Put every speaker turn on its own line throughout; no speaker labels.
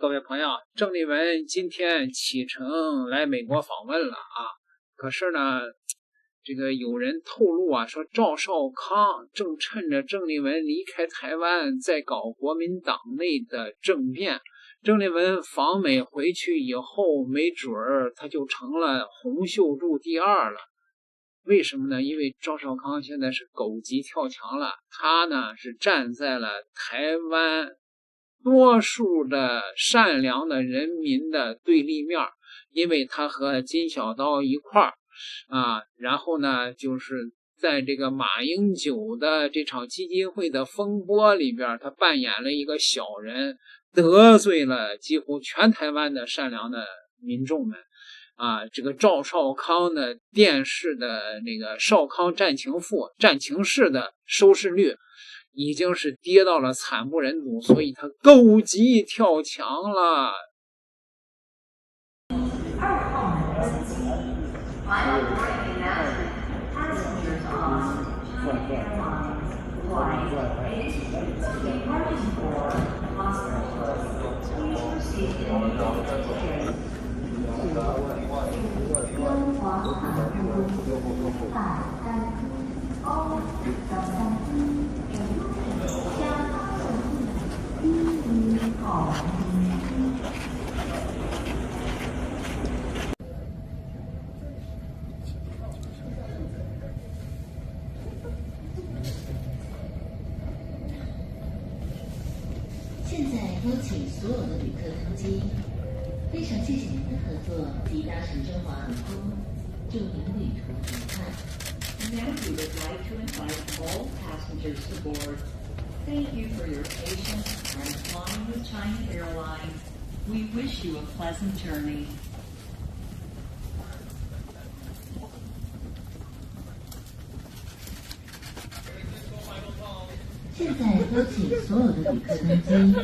各位朋友，郑丽文今天启程来美国访問了啊。可是呢，这个有人透露啊，说趙少康正趁着郑丽文離開台灣，在搞國民黨內的政變。鄭麗文訪美回去以後，沒準兒他就成了洪秀柱第二了。為什麼呢？因為趙少康現在是狗急跳牆了，他呢是站在了台灣多數的善良的人民的對立面，因為他和金小刀一塊兒啊，然後呢就是在這個馬英九的這場基金會的風波裡邊，他扮演了一個小人，得罪了幾乎全台灣的善良的民眾們啊。這個趙少康的電視的那個少康戰情婦戰情室的收視率已經是跌到了慘不忍睹，所以他狗急跳牆了。
现在邀请所有的旅客登机，非常谢谢您的合作及搭乘中華航空，祝您旅途愉快。
Now we would like to invite all passengers aboard. Thank you for your patience and flying with China Airlines. We wish you a pleasant journey.
现在邀請所有的旅客登機，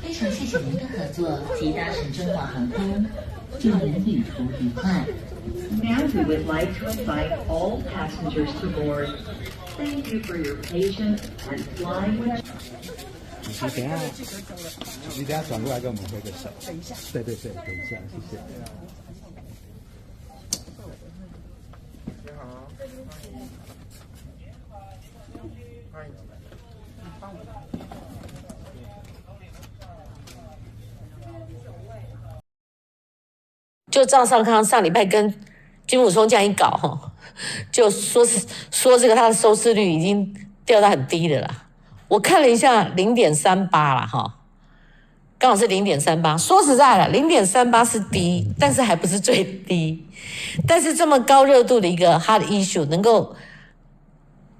非常謝謝您的合作及搭乘中華航空，祝您旅途愉快。
Now we would like to invite all passengers aboard. Thank you for your patience and flying with.
你等一下轉過來跟我們揮個手。等一下。對，等一下，謝謝。你好。歡迎。
就趙少康上禮拜跟金溥聰這樣一搞，就說這個他的收視率已經掉到很低的啦。我看了一下0.38啦哈，剛好是0.38。說實在的，0.38是低，但是還不是最低。但是這麼高熱度的一個 hot issue， 能夠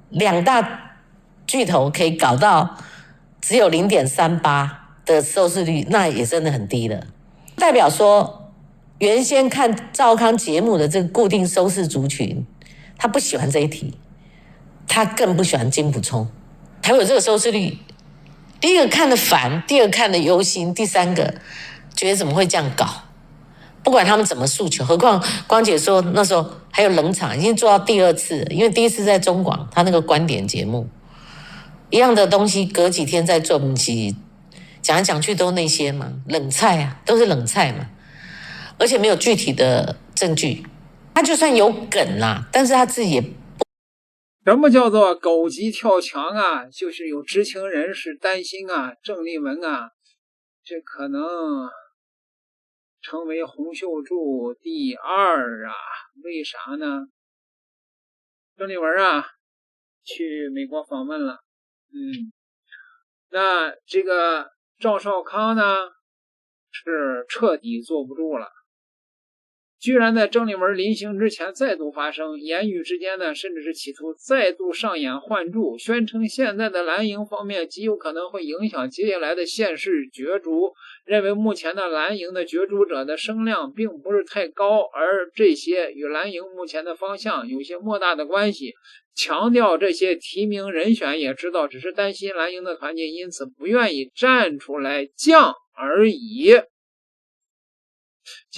兩大巨頭可以搞到只有0.38的收視率，那也真的很低了。代表說，原先看趙康節目的這個固定收視族群，他不喜歡這一題，他更不喜歡金溥聰，才會有這個收視率。第一個看得煩，第二個看得憂心，第三個覺得怎麼會這樣搞？不管他們怎麼訴求，何況光姐說那時候還有冷場，已經做到第二次了，因為第一次在中廣他那個觀點節目，一樣的東西隔幾天再做，不起講來講去都那些嘛，冷菜啊，都是冷菜嘛，而且沒有具體的證據。他就算有梗啦，但是他自己也。
什麼叫做狗急跳牆啊？就是有知情人士擔心啊，鄭麗文啊，這可能成為洪秀柱第二啊？為啥呢？鄭麗文啊，去美國訪問了，那這個趙少康呢，是徹底坐不住了。居然在鄭麗文臨行之前再度發聲，言語之間呢，甚至是企圖再度上演換柱，宣稱現在的藍營方面極有可能會影響接下來的縣市角逐，認為目前的藍營的角逐者的聲量並不是太高，而這些與藍營目前的方向有些莫大的關係，強調這些提名人選也知道只是擔心藍營的團結，因此不願意站出來犟而已。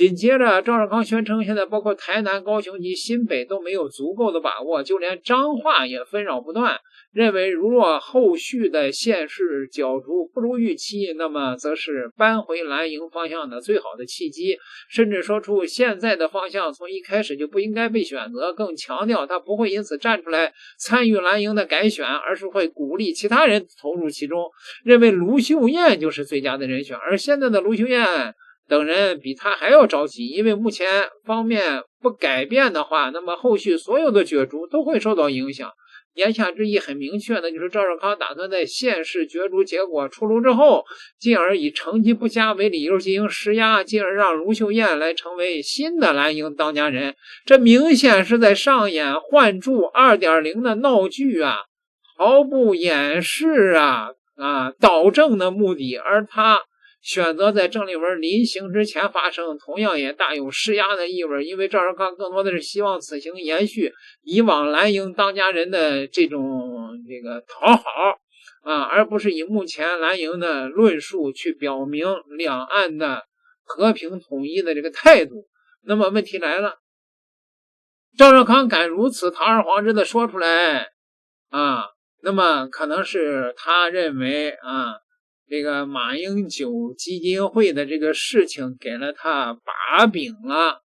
緊接着趙少康宣稱，现在包括台南、高雄及新北都沒有足夠的把握，就連彰化也紛擾不斷，認為如若後續的縣市角逐不如預期，那麼則是扳回藍營方向的最好的契機，甚至說出現在的方向從一開始就不應該被選擇，更強調他不會因此站出來參與藍營的改選，而是會鼓勵其他人投入其中，認為盧秀燕就是最佳的人選。而現在的盧秀燕等人比他還要着急，因為目前方面不改變的話，那麼後續所有的角逐都会受到影響。言下之意很明確的就是趙少康打算在縣市角逐結果出爐之後，進而以成績不佳為理由進行施壓，進而讓盧秀燕來成為新的藍營當家人。這明顯是在上演換柱 2.0 的鬧劇啊，毫不掩飾導正的目的，而他選擇在鄭麗文臨行之前發生，同樣也大有施壓的意味，因為趙少康更多的是希望此行延續以往藍營當家人的這種討好而不是以目前藍營的論述去表明兩岸的和平統一的這個態度。那麼問題來了，趙少康敢如此堂而皇之的說出來那麼可能是他認為這個馬英九基金會的這個事情給了他把柄了。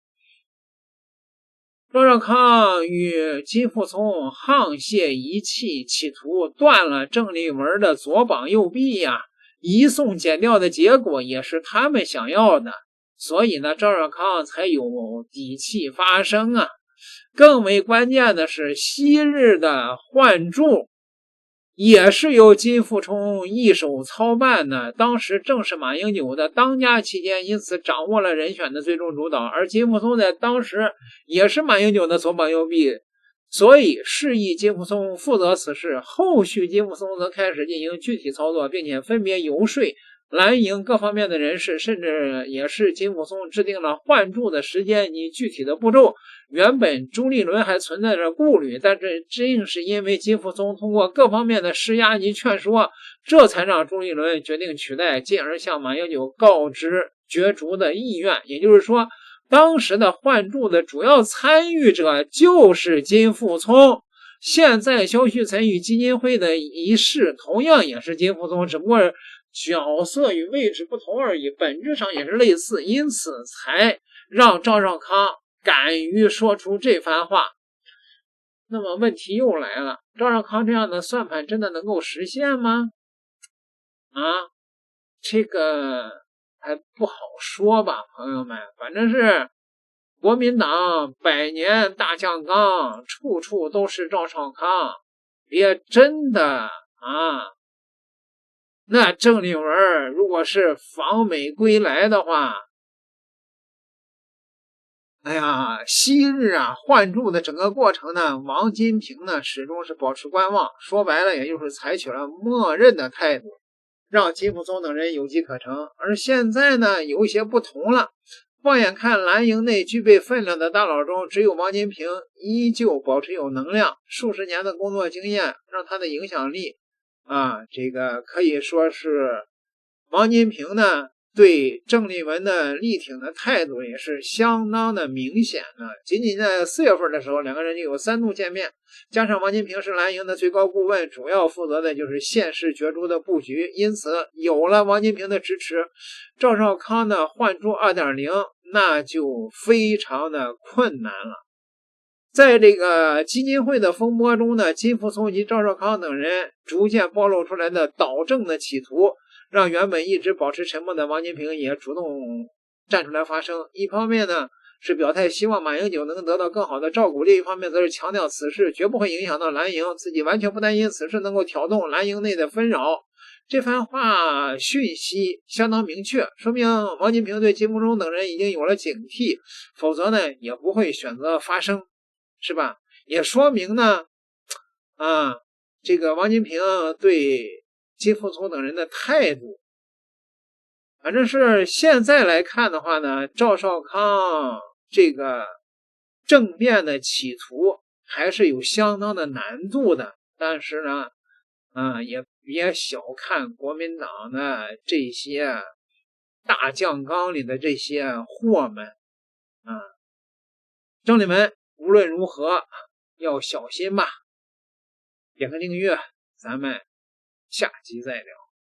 趙少康與金富聰沆瀣一氣，企圖斷了鄭麗文的左膀右臂移送檢調的結果也是他們想要的，所以呢，趙少康才有底氣發聲更為關鍵的是，昔日的換柱也是由金富聰一手操办的，當時正是馬英九的当家期間，因此掌握了人選的最終主导，而金富聰在當時也是馬英九的左膀右臂，所以示意金富聪負責此事，後續金富聰則開始進行具體操作，並且分別游說藍營各方面的人士，甚至也是金富聰制定了換柱的時間及具體的步驟。原本朱立倫還存在着顧慮，但这正是因為金富聰通過各方面的施壓及勸說，這才讓朱立倫決定取代，進而向馬英九告知角逐的意願。也就是說，當時的換柱的主要參與者就是金富聰，現在蕭旭岑與基金會的一事同樣也是金富聰，只不過角色與位置不同而已，本質上也是類似，因此才讓趙少康敢於說出這番話。那麼問題又來了，趙少康這樣的算盤真的能夠實現嗎？這個還不好說吧，朋友們，反正是國民黨百年大將綱，處處都是趙少康，也真的那鄭麗文如果是訪美歸來的話，昔日換柱的整個過程呢，王金平呢始終是保持觀望，說白了也就是採取了默認的態度，讓金富聰等人有機可乘。而現在呢有一些不同了，放眼看藍營內具備分量的大佬中，只有王金平依舊保持有能量，數十年的工作經驗讓他的影響力這個可以說是王金平呢對鄭麗文的力挺的態度也是相當的明顯的。僅僅在4月份的時候，兩個人就有3度見面，加上王金平是藍營的最高顧問，主要負責的就是縣市角逐的布局，因此有了王金平的支持，趙少康的換柱 2.0 那就非常的困難了。在這個基金會的風波中呢，金富聰及趙少康等人逐漸暴露出來的導正的企圖，讓原本一直保持沉默的王金平也主動站出來發聲。一方面呢是表態希望馬英九能得到更好的照顧，另一方面则是強調此事絕不會影響到藍營，自己完全不擔心此事能夠挑動藍營內的紛擾。這番話訊息相當明確，說明王金平對金富聰等人已經有了警惕，否則呢也不會選擇發聲，是吧？也說明呢這個王金平對金富聪等人的態度，反正是现在來看的話呢，趙少康這個政變的企圖還是有相當的難度的。但是呢也別小看國民黨的這些大將綱裡的這些貨們兄弟們无論如何要小心吧。点个订阅，咱们下集再聊。